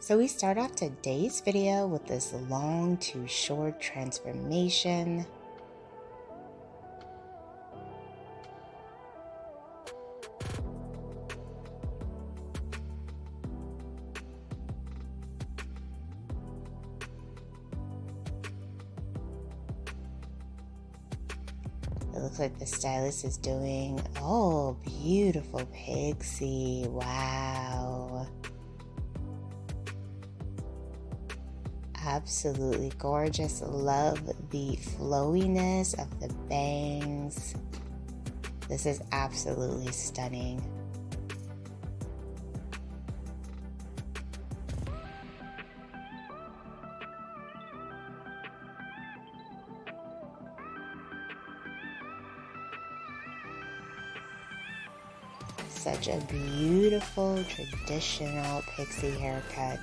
So we start off today's video with this long to short transformation. It looks like the stylist is doing, oh, beautiful pixie, wow. Absolutely gorgeous. Love the flowiness of the bangs. This is absolutely stunning. Such a beautiful traditional pixie haircut.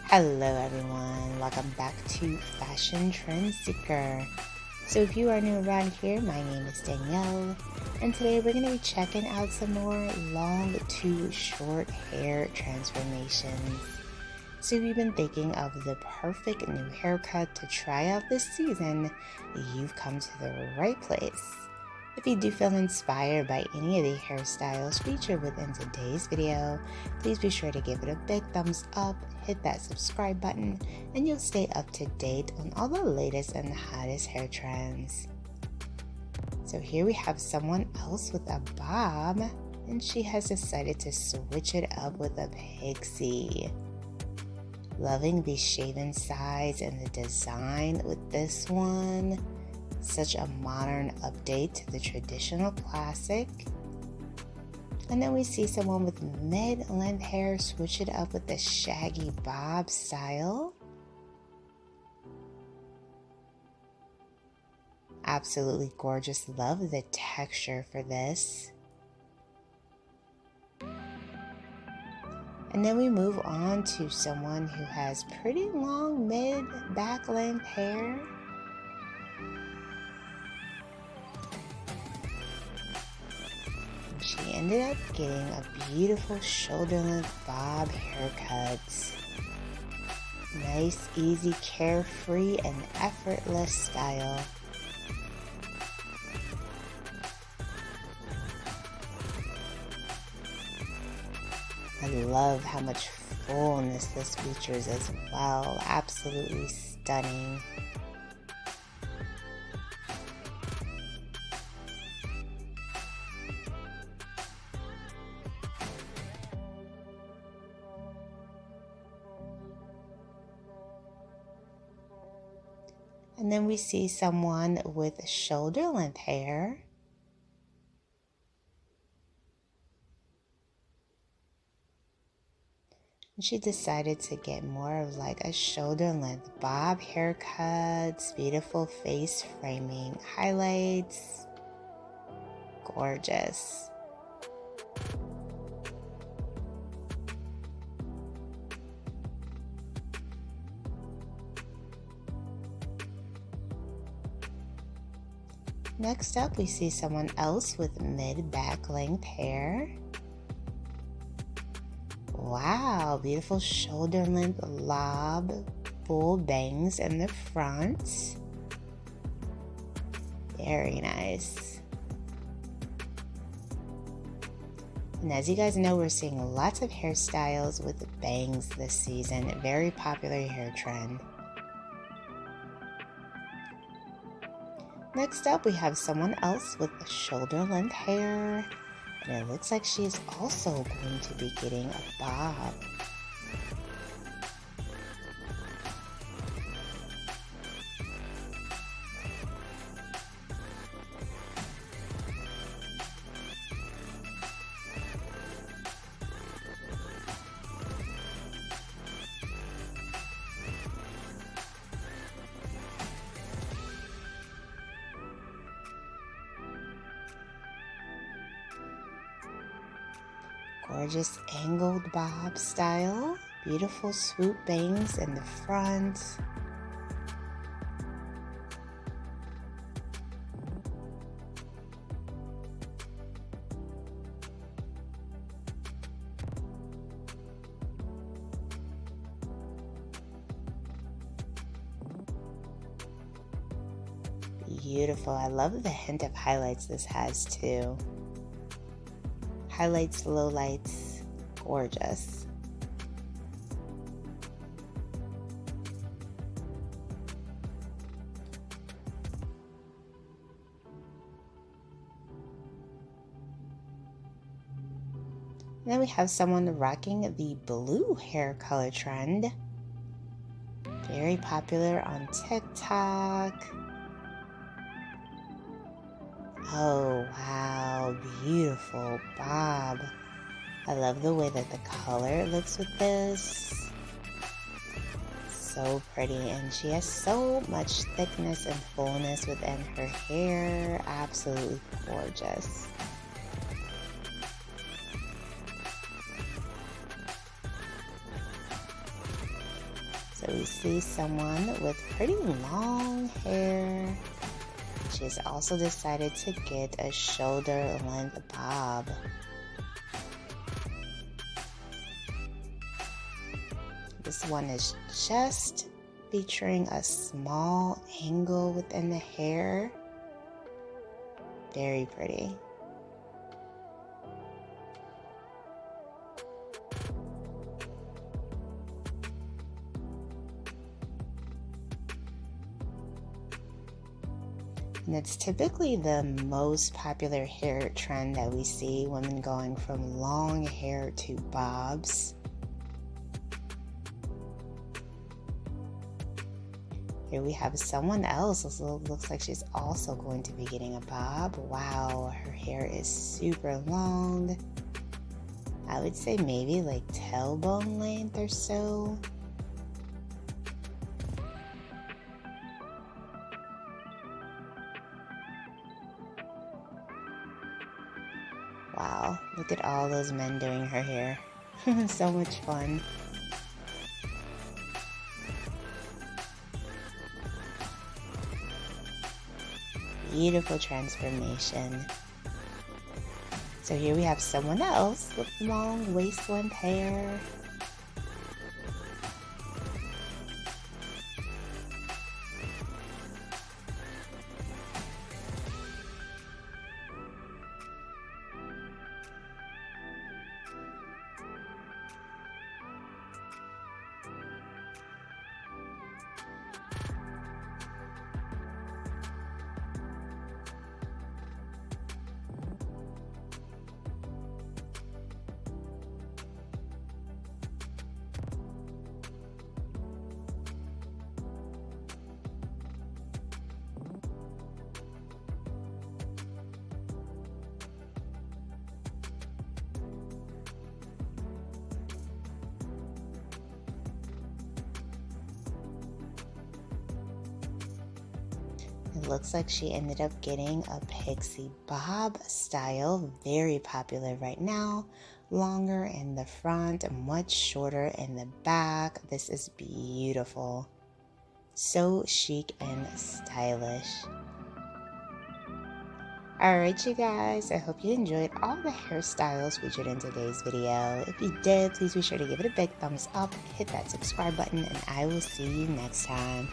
Hello everyone, welcome back to Fashion Trend Seeker. So if you are new around here, my name is Danielle, and today we're going to be checking out some more long to short hair transformations. So if you've been thinking of the perfect new haircut to try out this season, you've come to the right place. If you do feel inspired by any of the hairstyles featured within today's video, please be sure to give it a big thumbs up, hit that subscribe button, and you'll stay up to date on all the latest and hottest hair trends. So here we have someone else with a bob, and she has decided to switch it up with a pixie. Loving the shaven sides and the design with this one. Such a modern update to the traditional classic. And then we see someone with mid-length hair switch it up with the shaggy bob style. Absolutely gorgeous. Love the texture for this. And then we move on to someone who has pretty long mid-back length hair. She ended up getting a beautiful shoulder-length bob haircut. Nice, easy, carefree, and effortless style. I love how much fullness this features as well. Absolutely stunning. And then we see someone with shoulder length hair. And she decided to get more of like a shoulder length bob haircuts, beautiful face framing, highlights, gorgeous. Next up, we see someone else with mid-back length hair. Wow, beautiful shoulder length lob bull bangs in the front. Very nice. And as you guys know, we're seeing lots of hairstyles with bangs this season. A very popular hair trend. Next up, we have someone else with shoulder length hair. And it looks like she's also going to be getting a bob. Gorgeous angled bob style. Beautiful swoop bangs in the front. beautiful. I love the hint of highlights this has too. Highlights, lowlights, gorgeous. And then we have someone rocking the blue hair color trend. Very popular on TikTok. Oh, wow, beautiful bob. I love the way that the color looks with this. So pretty, and she has so much thickness and fullness within her hair. Absolutely gorgeous. So we see someone with pretty long hair. She has also decided to get a shoulder length bob. This one is just featuring a small angle within the hair. Very pretty. And it's typically the most popular hair trend that we see, women going from long hair to bobs. Here we have someone else. It looks like she's also going to be getting a bob. Wow, her hair is super long. I would say maybe like tailbone length or so. Wow, look at all those men doing her hair. So much fun. Beautiful transformation. So here we have someone else with long waist length hair. It looks like she ended up getting a pixie bob style, very popular right now. Longer in the front, much shorter in the back. This is beautiful. So chic and stylish. Alright you guys, I hope you enjoyed all the hairstyles featured in today's video. If you did, please be sure to give it a big thumbs up, hit that subscribe button, and I will see you next time.